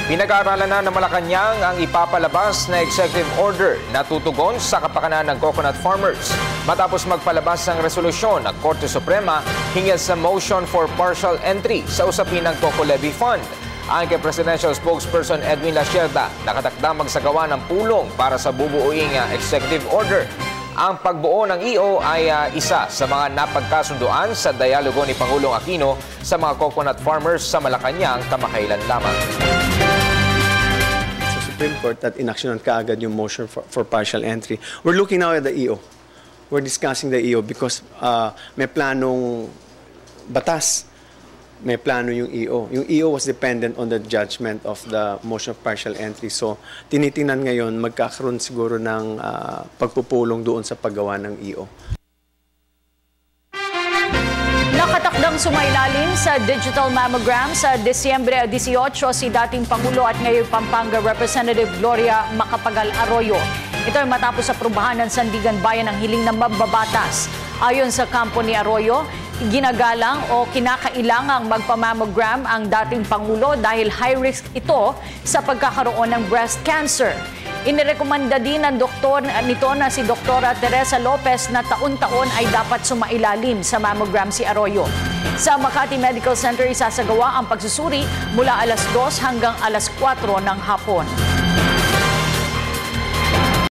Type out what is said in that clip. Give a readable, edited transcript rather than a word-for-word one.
Pinag-aaralan na ng Malacanang ang ipapalabas na executive order na tutugon sa kapakanan ng coconut farmers. Matapos magpalabas ng resolusyon ng Korte Suprema hinggil sa motion for partial entry sa usapin ng Coco Levy Fund. Ayon kay Presidential Spokesperson Edwin Lacierda, nakatakdang magsagawa ng pulong para sa bubuuing executive order. Ang pagbuo ng EO ay isa sa mga napagkasunduan sa dialogo ni Pangulong Aquino sa mga coconut farmers sa Malacanang kamakailan lamang. Sa Supreme Court at inaksyonan kaagad yung motion for partial entry. We're looking now at the EO. We're discussing the EO because may planong batas. May plano yung EO. Yung EO was dependent on the judgment of the motion of partial entry. So, tinitingnan ngayon, magkakaroon siguro ng pagpupulong doon sa paggawa ng EO. Nakatakdang sumailalim sa digital mammogram sa Disyembre 18 si dating Pangulo at ngayon Pampanga Representative Gloria Macapagal Arroyo. Ito ay matapos aprubahan ng Sandigan Bayan ang hiling ng mambabatas. Ayon sa kampo ni Arroyo, ginagalang o kinakailangang magpamammogram ang dating Pangulo dahil high risk ito sa pagkakaroon ng breast cancer. Inirekomenda din ng doktor nito na si Dr. Teresa Lopez na taon-taon ay dapat sumailalim sa mammogram si Arroyo. Sa Makati Medical Center isasagawa ang pagsusuri mula alas 2 hanggang alas 4 ng hapon.